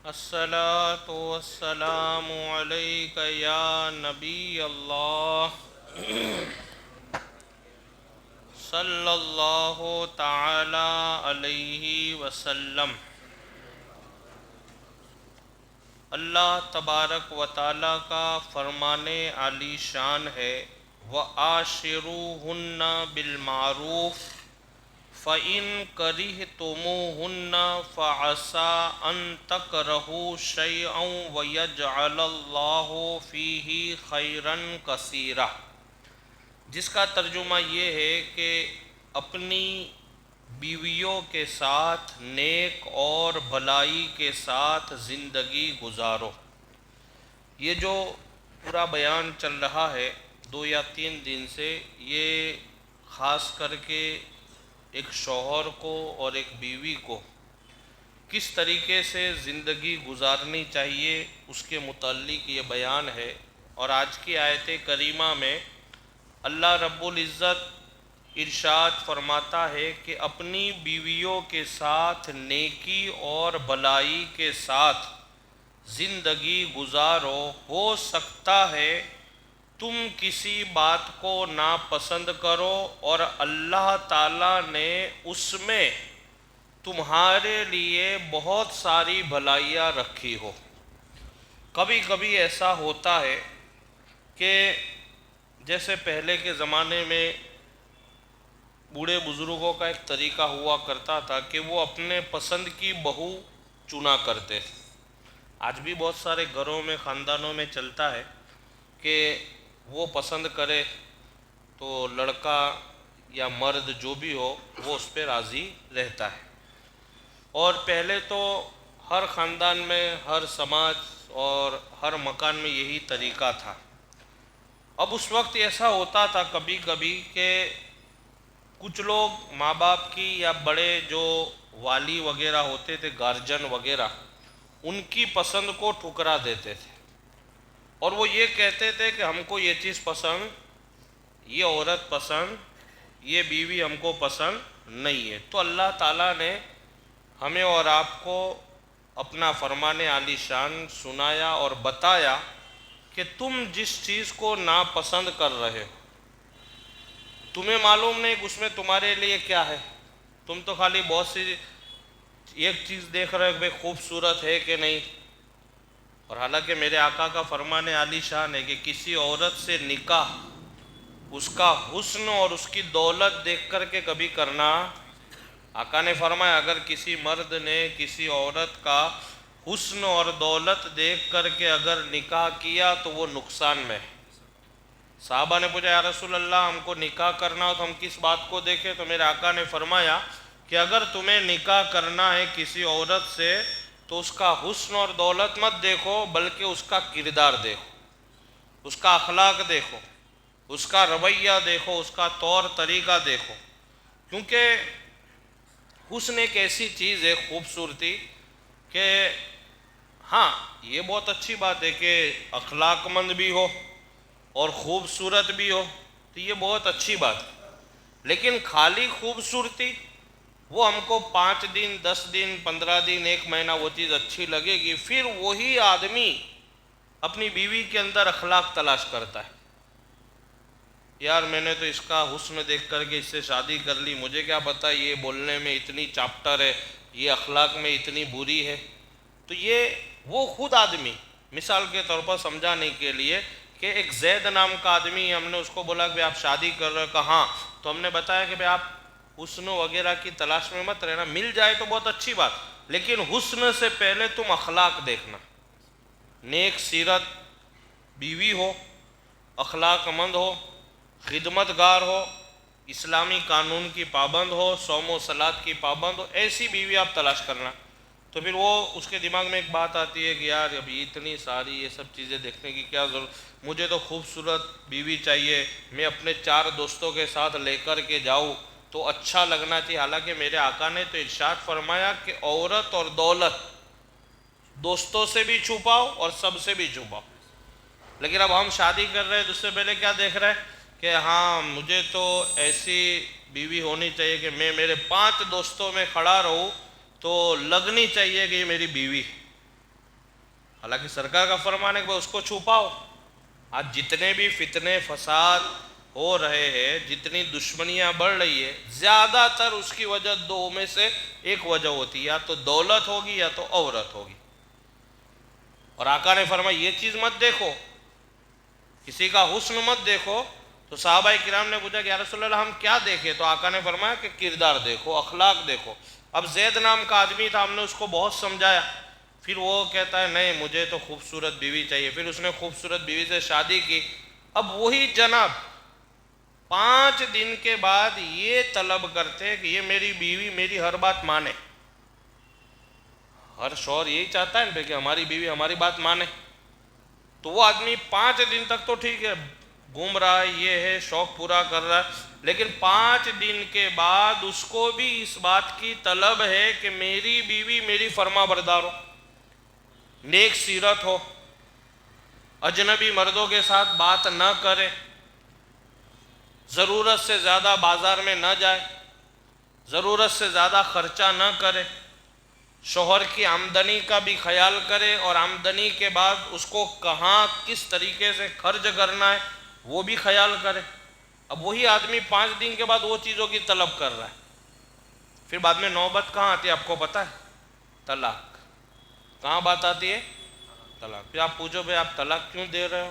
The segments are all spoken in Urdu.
الصلاۃ والسلام علیک یا نبی اللہ صلی اللہ تعالی علیہ وسلم۔ اللہ تبارک و تعالی کا فرمان عالی شان ہے، وَعَاشِرُوهُنَّ بِالْمَعْرُوفِ فَإِن كَرِهْتُمُوهُنَّ فَعَسَىٰ أَن تَكْرَهُوا شَيْئًا وَيَجْعَلَ اللَّهُ فِيهِ خَيْرًا كَثِيرًا، جس کا ترجمہ یہ ہے کہ اپنی بیویوں کے ساتھ نیک اور بھلائی کے ساتھ زندگی گزارو۔ یہ جو پورا بیان چل رہا ہے 2 یا 3 دن سے، یہ خاص کر کے ایک شوہر کو اور ایک بیوی کو کس طریقے سے زندگی گزارنی چاہیے اس کے متعلق یہ بیان ہے۔ اور آج کی آیت کریمہ میں اللہ رب العزت ارشاد فرماتا ہے کہ اپنی بیویوں کے ساتھ نیکی اور بھلائی کے ساتھ زندگی گزارو، ہو سکتا ہے تم کسی بات کو ناپسند کرو اور اللہ تعالیٰ نے اس میں تمہارے لیے بہت ساری بھلائیاں رکھی ہو۔ کبھی کبھی ایسا ہوتا ہے کہ جیسے پہلے کے زمانے میں بوڑھے بزرگوں کا ایک طریقہ ہوا کرتا تھا کہ وہ اپنے پسند کی بہو چنا کرتے تھے۔ آج بھی بہت سارے گھروں میں، خاندانوں میں چلتا ہے کہ وہ پسند کرے تو لڑکا یا مرد جو بھی ہو وہ اس پہ راضی رہتا ہے۔ اور پہلے تو ہر خاندان میں، ہر سماج اور ہر مکان میں یہی طریقہ تھا۔ اب اس وقت ایسا ہوتا تھا کبھی کبھی کہ کچھ لوگ ماں باپ کی یا بڑے جو والی وغیرہ ہوتے تھے، گارجن وغیرہ، ان کی پسند کو ٹھکرا دیتے تھے اور وہ یہ کہتے تھے کہ ہم کو یہ چیز پسند، یہ عورت پسند، یہ بیوی ہم کو پسند نہیں ہے۔ تو اللہ تعالیٰ نے ہمیں اور آپ کو اپنا فرمان عالی شان سنایا اور بتایا کہ تم جس چیز کو ناپسند کر رہے ہو، تمہیں معلوم نہیں کہ اس میں تمہارے لیے کیا ہے۔ تم تو خالی بہت سی ایک چیز دیکھ رہے ہو کہ بھئی خوبصورت ہے کہ نہیں، اور حالانکہ میرے آقا کا فرمان عالی شان ہے کہ کسی عورت سے نکاح اس کا حسن اور اس کی دولت دیکھ کر کے کبھی کرنا۔ آقا نے فرمایا اگر کسی مرد نے کسی عورت کا حسن اور دولت دیکھ کر کے اگر نکاح کیا تو وہ نقصان میں ہے۔ صحابہ نے پوچھا یا رسول اللہ ہم کو نکاح کرنا ہو تو ہم کس بات کو دیکھیں؟ تو میرے آقا نے فرمایا کہ اگر تمہیں نکاح کرنا ہے کسی عورت سے تو اس کا حسن اور دولت مت دیکھو، بلکہ اس کا کردار دیکھو، اس کا اخلاق دیکھو، اس کا رویہ دیکھو، اس کا طور طریقہ دیکھو۔ کیونکہ حسن ایک ایسی چیز ہے، خوبصورتی، کہ ہاں یہ بہت اچھی بات ہے کہ اخلاق مند بھی ہو اور خوبصورت بھی ہو، تو یہ بہت اچھی بات ہے، لیکن خالی خوبصورتی وہ ہم کو 5 دن 10 دن 15 دن 1 مہینہ وہ چیز اچھی لگے گی، پھر وہی آدمی اپنی بیوی کے اندر اخلاق تلاش کرتا ہے۔ یار میں نے تو اس کا حسن دیکھ کر کے اس سے شادی کر لی، مجھے کیا پتا یہ بولنے میں اتنی چاپٹر ہے، یہ اخلاق میں اتنی بری ہے۔ تو یہ وہ خود آدمی، مثال کے طور پر سمجھانے کے لیے کہ ایک زید نام کا آدمی، ہم نے اس کو بولا کہ آپ شادی کر رہے ہو، کہا ہاں، تو ہم نے بتایا کہ آپ حسن وغیرہ کی تلاش میں مت رہنا، مل جائے تو بہت اچھی بات، لیکن حسن سے پہلے تم اخلاق دیکھنا۔ نیک سیرت بیوی ہو، اخلاق مند ہو، خدمت گار ہو، اسلامی قانون کی پابند ہو، صوم و صلات کی پابند ہو، ایسی بیوی آپ تلاش کرنا۔ تو پھر وہ اس کے دماغ میں ایک بات آتی ہے کہ یار ابھی اتنی ساری یہ سب چیزیں دیکھنے کی کیا ضرورت، مجھے تو خوبصورت بیوی چاہیے، میں اپنے 4 دوستوں کے ساتھ لے کر کے جاؤں تو اچھا لگنا چاہیے۔ حالانکہ میرے آقا نے تو ارشاد فرمایا کہ عورت اور دولت دوستوں سے بھی چھپاؤ اور سب سے بھی چھپاؤ، لیکن اب ہم شادی کر رہے ہیں تو اس سے پہلے کیا دیکھ رہے ہیں کہ ہاں مجھے تو ایسی بیوی ہونی چاہیے کہ میں میرے 5 دوستوں میں کھڑا رہوں تو لگنی چاہیے کہ یہ میری بیوی ہے۔ حالانکہ سرکار کا فرمان ہے کہ اس کو چھپاؤ. آج جتنے بھی فتنے فساد ہو رہے ہیں، جتنی دشمنیاں بڑھ رہی ہے، زیادہ تر اس کی وجہ دو میں سے ایک وجہ ہوتی ہے، یا تو دولت ہوگی یا تو عورت ہوگی. اور آقا نے فرمایا یہ چیز مت دیکھو، کسی کا حسن مت دیکھو. تو صحابہ کرام نے پوچھا کہ یا رسول اللہ ہم کیا دیکھیں؟ تو آقا نے فرمایا کہ کردار دیکھو، اخلاق دیکھو. اب زید نام کا آدمی تھا، ہم نے اس کو بہت سمجھایا، پھر وہ کہتا ہے نہیں مجھے تو خوبصورت بیوی چاہیے. پھر اس نے خوبصورت بیوی سے شادی کی. اب وہی جناب 5 دن کے بعد یہ طلب کرتے کہ یہ میری بیوی میری ہر بات مانے. ہر شوہر یہی چاہتا ہے کہ ہماری بیوی ہماری بات مانے. تو وہ آدمی 5 دن تک تو ٹھیک ہے، گھوم رہا ہے، یہ ہے، شوق پورا کر رہا ہے، لیکن 5 دن کے بعد اس کو بھی اس بات کی طلب ہے کہ میری بیوی میری فرما بردار ہو، نیک سیرت ہو، اجنبی مردوں کے ساتھ بات نہ کرے، ضرورت سے زیادہ بازار میں نہ جائے، ضرورت سے زیادہ خرچہ نہ کرے، شوہر کی آمدنی کا بھی خیال کرے، اور آمدنی کے بعد اس کو کہاں کس طریقے سے خرچ کرنا ہے وہ بھی خیال کرے. اب وہی آدمی 5 دن کے بعد وہ چیزوں کی طلب کر رہا ہے. پھر بعد میں نوبت کہاں آتی ہے آپ کو پتہ ہے؟ طلاق. کہاں بات آتی ہے؟ طلاق. پھر آپ پوچھو بھئی آپ طلاق کیوں دے رہے ہو،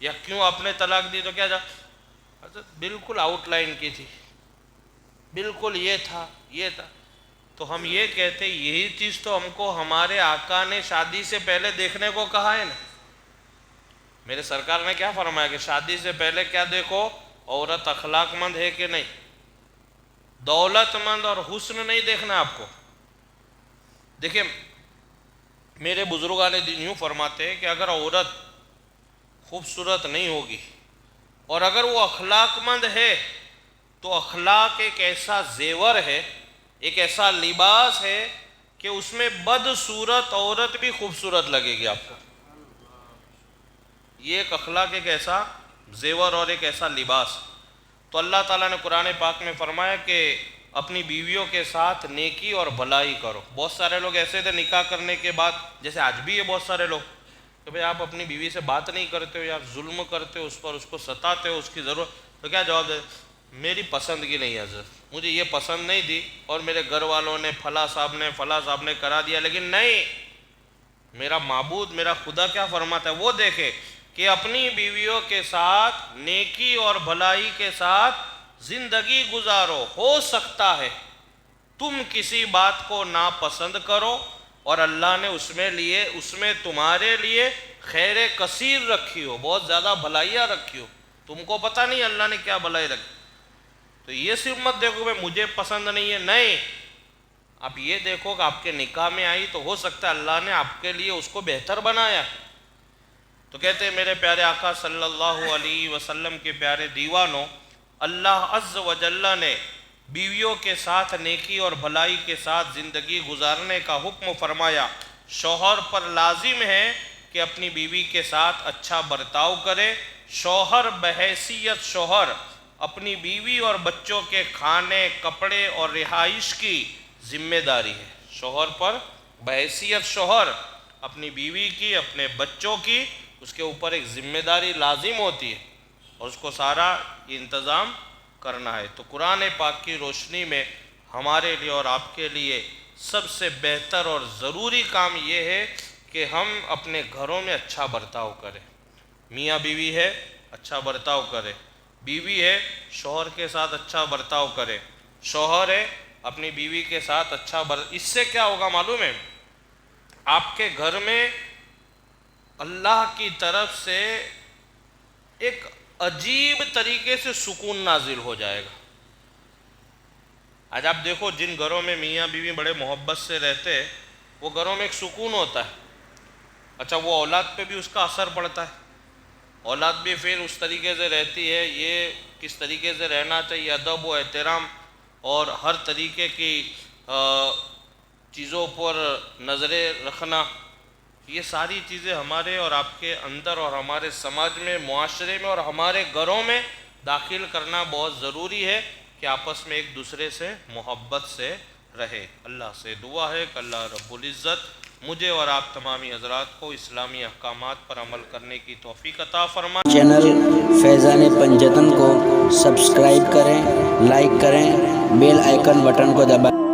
یا کیوں آپ نے طلاق دی؟ تو کیا بالکل آؤٹ لائن کی تھی، بالکل یہ تھا یہ تھا. تو ہم یہ کہتے یہی چیز تو ہم کو ہمارے آقا نے شادی سے پہلے دیکھنے کو کہا ہے نا. میرے سرکار نے کیا فرمایا کہ شادی سے پہلے کیا دیکھو؟ عورت اخلاق مند ہے کہ نہیں، دولت مند اور حسن نہیں دیکھنا آپ کو. دیکھیں میرے بزرگان دین یوں فرماتے ہیں کہ اگر عورت خوبصورت نہیں ہوگی اور اگر وہ اخلاق مند ہے تو اخلاق ایک ایسا زیور ہے، ایک ایسا لباس ہے کہ اس میں بدصورت عورت بھی خوبصورت لگے گی آپ کو. یہ ایک اخلاق ایک ایسا زیور اور ایک ایسا لباس. تو اللہ تعالیٰ نے قرآن پاک میں فرمایا کہ اپنی بیویوں کے ساتھ نیکی اور بھلائی کرو. بہت سارے لوگ ایسے تھے نکاح کرنے کے بعد، جیسے آج بھی ہے بہت سارے لوگ، کہ بھئی آپ اپنی بیوی سے بات نہیں کرتے ہو، یا ظلم کرتے ہو اس پر، اس کو ستاتے ہو، اس کی ضرورت. تو کیا جواب دے؟ میری پسندگی نہیں حضرت، مجھے یہ پسند نہیں دی، اور میرے گھر والوں نے فلاں صاحب نے کرا دیا. لیکن نہیں، میرا معبود میرا خدا کیا فرماتا ہے وہ دیکھے کہ اپنی بیویوں کے ساتھ نیکی اور بھلائی کے ساتھ زندگی گزارو. ہو سکتا ہے تم کسی بات کو ناپسند کرو اور اللہ نے اس میں تمہارے لیے خیر کثیر رکھی ہو، بہت زیادہ بھلائیاں رکھی ہو، تم کو پتہ نہیں اللہ نے کیا بھلائی رکھی. تو یہ صرف مت دیکھو کہ مجھے پسند نہیں ہے، نہیں، آپ یہ دیکھو کہ آپ کے نکاح میں آئی تو ہو سکتا ہے اللہ نے آپ کے لیے اس کو بہتر بنایا. تو کہتے ہیں میرے پیارے آقا صلی اللہ علیہ وسلم کے پیارے دیوانوں، اللہ عز و جل نے بیویوں کے ساتھ نیکی اور بھلائی کے ساتھ زندگی گزارنے کا حکم فرمایا. شوہر پر لازم ہے کہ اپنی بیوی کے ساتھ اچھا برتاؤ کرے. شوہر بحیثیت شوہر اپنی بیوی اور بچوں کے کھانے، کپڑے اور رہائش کی ذمہ داری ہے. شوہر پر بحیثیت شوہر اپنی بیوی کی، اپنے بچوں کی، اس کے اوپر ایک ذمہ داری لازم ہوتی ہے، اور اس کو سارا انتظام کرنا ہے. تو قرآن پاک کی روشنی میں ہمارے لیے اور آپ کے لیے سب سے بہتر اور ضروری کام یہ ہے کہ ہم اپنے گھروں میں اچھا برتاؤ کریں. میاں بیوی ہے اچھا برتاؤ کرے، بیوی ہے شوہر کے ساتھ اچھا برتاؤ کرے، شوہر ہے اپنی بیوی کے ساتھ اچھا اس سے کیا ہوگا معلوم ہے؟ آپ کے گھر میں اللہ کی طرف سے ایک عجیب طریقے سے سکون نازل ہو جائے گا. آج آپ دیکھو جن گھروں میں میاں بیوی بڑے محبت سے رہتے وہ گھروں میں ایک سکون ہوتا ہے. اچھا وہ اولاد پہ بھی اس کا اثر پڑتا ہے، اولاد بھی پھر اس طریقے سے رہتی ہے. یہ کس طریقے سے رہنا چاہیے، ادب و احترام اور ہر طریقے کی چیزوں پر نظریں رکھنا، یہ ساری چیزیں ہمارے اور آپ کے اندر اور ہمارے سماج میں، معاشرے میں اور ہمارے گھروں میں داخل کرنا بہت ضروری ہے کہ آپس میں ایک دوسرے سے محبت سے رہے. اللہ سے دعا ہے کہ اللہ رب العزت مجھے اور آپ تمامی حضرات کو اسلامی احکامات پر عمل کرنے کی توفیق عطا فرمائے۔ چینل فیضان پنجتن کو سبسکرائب کریں، لائک کریں، بیل آئیکن بٹن کو دبائیں۔